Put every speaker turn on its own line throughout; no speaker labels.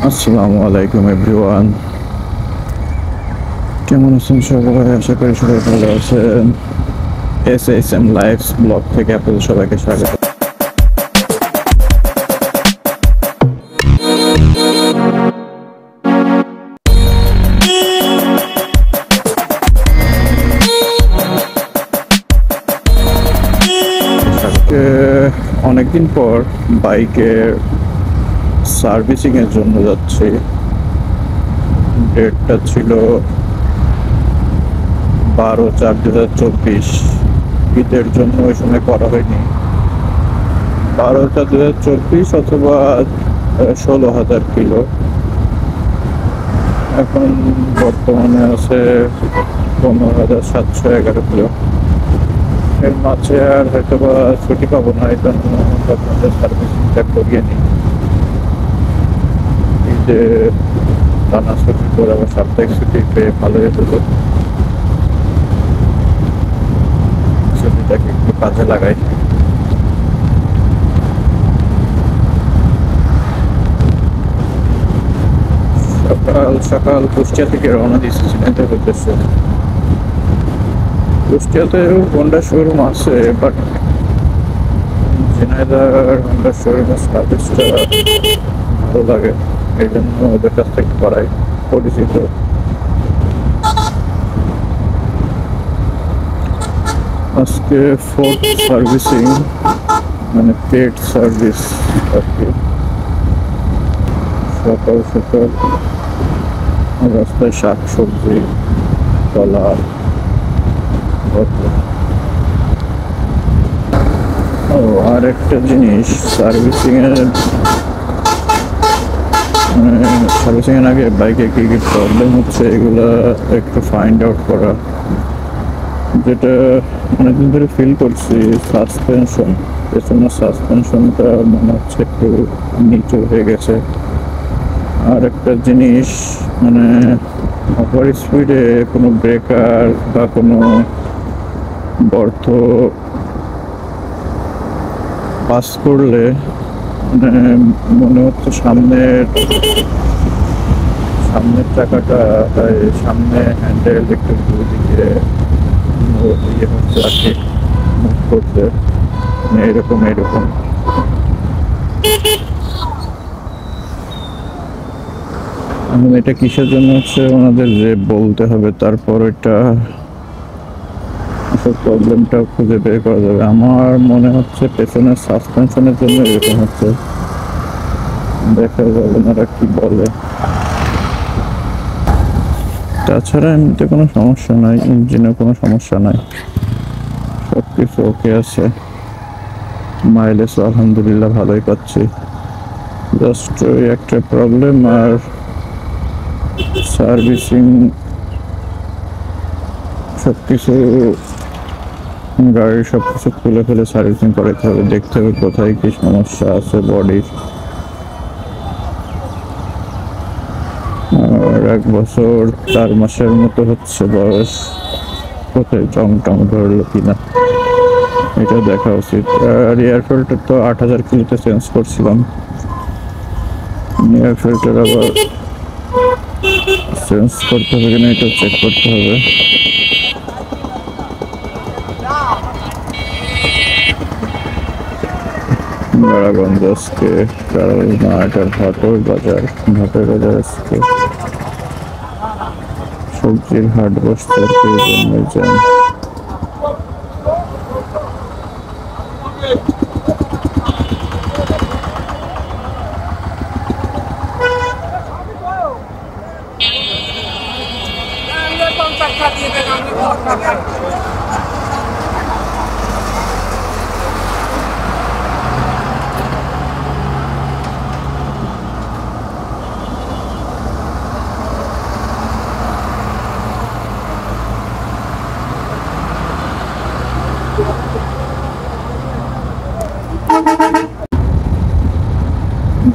আসসালামু আলাইকুম এভরিওয়ান, কেমন আছেন সবাই? আশা করি সবাই ভালো আছেন। এস এম লাইভস ব্লগ থেকে আপনাদের সবাইকে স্বাগত। অনেকদিন পর বাইকের সার্ভিসিং এর জন্য যাচ্ছি। ডেটটা ছিল 12/4/2024। ঈদের জন্য ওই সময় করা হয়নি। 12/4/2024 অথবা 16,000 কিলো। এখন বর্তমানে আছে 15,711 কিলো। এর মাঝে আর হয়তো বা ছুটি পাবো না, এই জন্য আপনাদের সার্ভিসিংটা করিয়ে নিই। এই যে টানা ছুটির পর আবার সাপ্তাহিক ছুটি পেয়ে ভালোই হতো, ছুটিটাকে একটু কাজে লাগাই। সকাল সকাল কুষ্টিয়া থেকে রওনা দিয়েছি ঝিনাইদহ উদ্দেশ্যে। কুষ্টিয়াতে হোন্ডা শোরুম আছে, বাট ঝিনাইদহের হোন্ডা শোরুমের সার্ভিসটা ভালো লাগে, এই জন্য ওদের কাছ থেকে করাই, পরিচিত। আজকে ফোর্থ সার্ভিসিং, মানে পেড সার্ভিস আর কি। সকাল সকাল রাস্তায় শাক সবজি, কলা, ও আর একটা জিনিস, সার্ভিসিং এর আগে বাইকে কি কি প্রবলেম হচ্ছে এগুলা একটু ফাইন্ড আউট করা। যেটা অনেকদিন ধরে ফিল করছি, সাসপেনশন, পেছনের সাসপেনশনটা মনে হচ্ছে একটু নিচু হয়ে গেছে। আর একটা জিনিস, মানে ওভার স্পিডে কোনো ব্রেকার বা কোনো গর্ত পাস করলে মানে মনে হচ্ছে সামনের চাকাটা, সামনে হ্যান্ডেল একটু দুদিকে ইয়ে হচ্ছে আর কি, মুভ করছে, এরকম। এখন এটা কিসের জন্য হচ্ছে ওনাদের যে বলতে হবে, তারপর এটা আসল প্রবলেমটা খুঁজে বের করা যাবে। আমার মনে হচ্ছে পেছনের সাসপেনশনের জন্য এরকম হচ্ছে, দেখা যাবে ওনারা কি বলে। তাছাড়া এমনিতে কোনো সমস্যা নাই, ইঞ্জিনের কোনো সমস্যা নাই, সব কিছু ওকে আছে। মাইলেজ আলহামদুলিল্লাহ ভালোই পাচ্ছি। জাস্ট ওই একটা প্রবলেম, আর সার্ভিসিং সবকিছু, গাড়ির সবকিছু খুলে ফেলে সার্ভিসিং করাতে হবে, দেখতে হবে কোথায় কি সমস্যা আছে বডির। আর 1 বছর 4 মাসের মতো হচ্ছে বয়স, কোথায় জং টং ধরলো কিনা এটা দেখা উচিত। আর এয়ার ফিল্টার তো 8,000 কিলোতে চেঞ্জ করছিলাম, এয়ার ফিল্টার আবার চেঞ্জ করতে হবে কিনা এটা চেক করতে হবে। নারায়ণগঞ্জ আজকে এটার ভাটোর বাজার আজকে সবজির হাট বসতে আর কি, জন্য যান।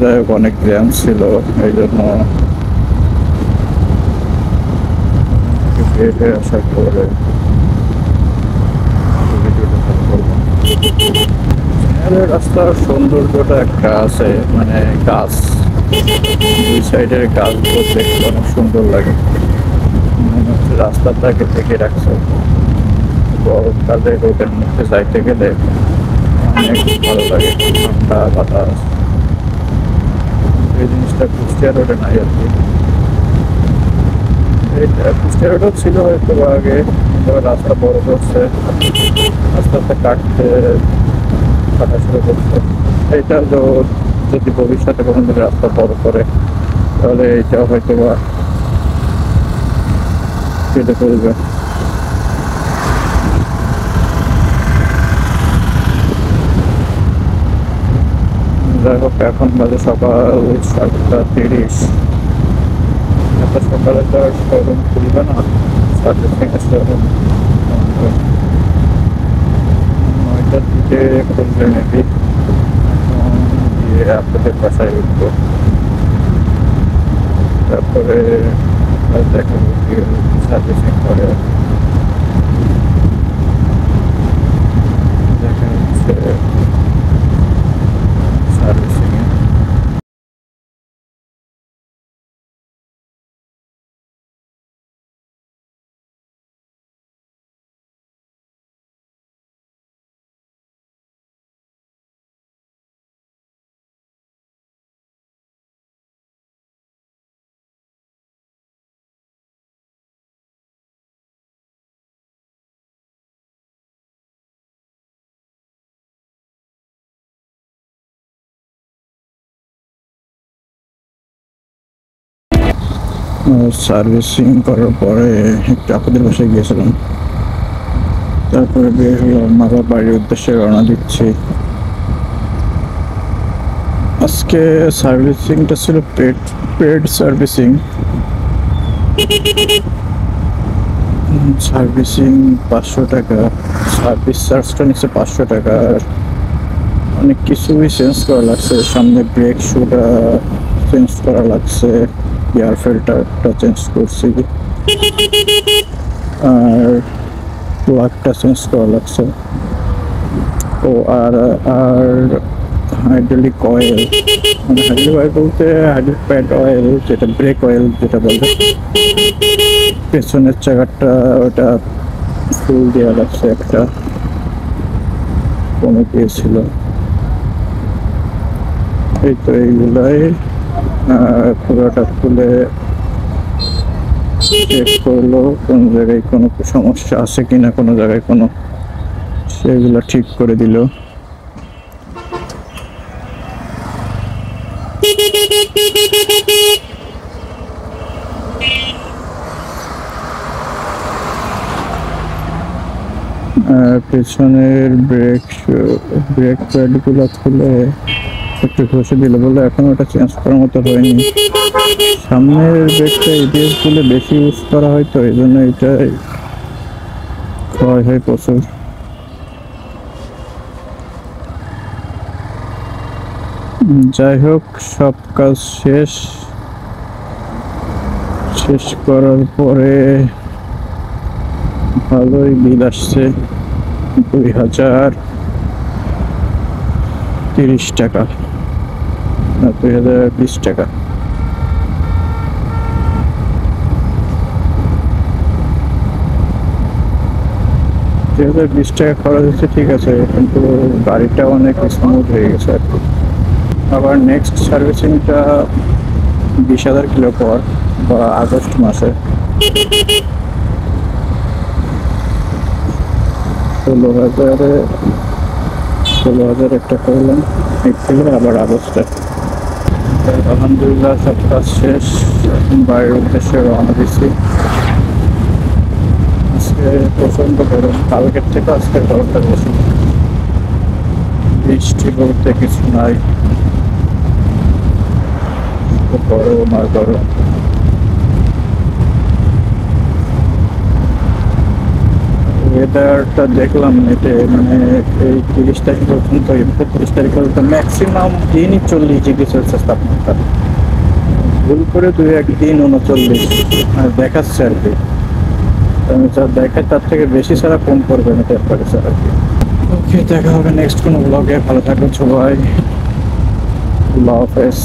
যাই হোক, অনেক জ্যাম ছিল, এই জন্য আসার পরে রাস্তার সৌন্দর্যটা একটা আছে, মানে গাছ দুই সাইডের গাছগুলো দেখতে অনেক সুন্দর লাগে, মনে হচ্ছে রাস্তাটাকে থেকে রাখছে। গরমকালে রোদের মধ্যে যাইতে গেলে অনেক ভালো লাগে, ঠান্ডা বাতাস। এই জিনিসটা কুষ্টিয়া রোডে নাই আর কি। কুষ্টিয়া রোডও ছিল হয়তো আগে, রাস্তা বড় করছে, আস্তে আস্তে কাটা শুরু করছে। এটা তো যদি ভবিষ্যতে কোনো দিন রাস্তা বড় করে তাহলে এটা হয়তো বা কেটে ফেলবে। যাই হোক, এখন বাজে সকাল 7:30। এত সকালে তো আর শোরুম খুলবে না, 7:30 শোরুম 9টার দিকে খুলবে মেবি। গিয়ে আপনাদের বাসায় উঠবো, তারপরে দেখাবো সার্ভিসিং করে। দেখা হচ্ছে সার্ভিসিং এ। সার্ভিসিং করার পরে একটু আপনাদের বাসায় গিয়েছিলাম, তারপরে বের হলাম, আবার বাড়ির উদ্দেশ্যে রওনা দিচ্ছি। আজকে সার্ভিসিংটা ছিল পেড সার্ভিসিং। সার্ভিসিং 500 টাকা, সার্ভিস চার্জটা নিচ্ছে 500 টাকা। আর অনেক কিছুই চেঞ্জ করা লাগছে, সামনে ব্রেক শুটা চেঞ্জ করা লাগছে, এয়ার ফিল্টারটা চেঞ্জ করছি, আর প্লাগটা চেঞ্জ করা লাগছে। ও আর আর হাইড্রোলিক অয়েল, মানে হাইড্রোলিক অয়েল বলতে হাইড্রোলিক প্যাড অয়েল, যেটা ব্রেক অয়েল যেটা বলে, পেছনের চাকাটা ওটা ফুল দেওয়া লাগছে, একটা কমে গিয়েছিল। এই তো এইগুলাই পুরোটা খুলে চেক করলো কোন জায়গায় কোনো সমস্যা আছে কিনা, কোনো জায়গায় কোনো, সেগুলো ঠিক করে দিল। পেছনের ব্রেক প্যাডগুলো খুলে একটু ঘষে দিল, বলে এখন ওটা চেঞ্জ করার মতো হয়নি। সামনের ব্রেকটা এবিএস গুলো বেশি ইউজ করা হয়, তো এই জন্য এটাই ক্ষয় হয় প্রচুর। যাই হোক, সব কাজ শেষ করার পরে ভালোই বিল আসছে, 2030 টাকা, না 2020 টাকা। 2020 টাকা খরচ হচ্ছে, ঠিক আছে, কিন্তু গাড়িটা অনেক স্মুথ হয়ে গেছে আর কি। আবার নেক্সট সার্ভিসিংটা 20,000 কিলো পর বা আগস্ট মাসে, 16,000 একটা করলাম, এপ্রিলে আবার আগস্টে। আলহামদুলিল্লাহ সব কাজ শেষ, বাইরের উদ্দেশ্যে রওনা দিচ্ছি। আজকে প্রচন্ড গরম, কালকের থেকে আজকে গরমটা বেশি, বৃষ্টি বলতে কিছু নাই, গরম আর গরম। ওয়েদারটা দেখলাম নেটে, মানে এই 30 তারিখ পর্যন্ত, 31 তারিখ পর্যন্ত ম্যাক্সিমাম দিনই 40 ডিগ্রি সেলসিয়াস তাপমাত্রা, ভুল করে 2-1 দিন 39 দেখাচ্ছে আর কি। যা দেখায় তার থেকে বেশি ছাড়া কম করবে না টেম্পারেচার আর কি। ওকে, দেখা হবে নেক্সট কোনো ব্লগে। ভালো থাকবেন সবাই, আল্লাহ হাফেজ।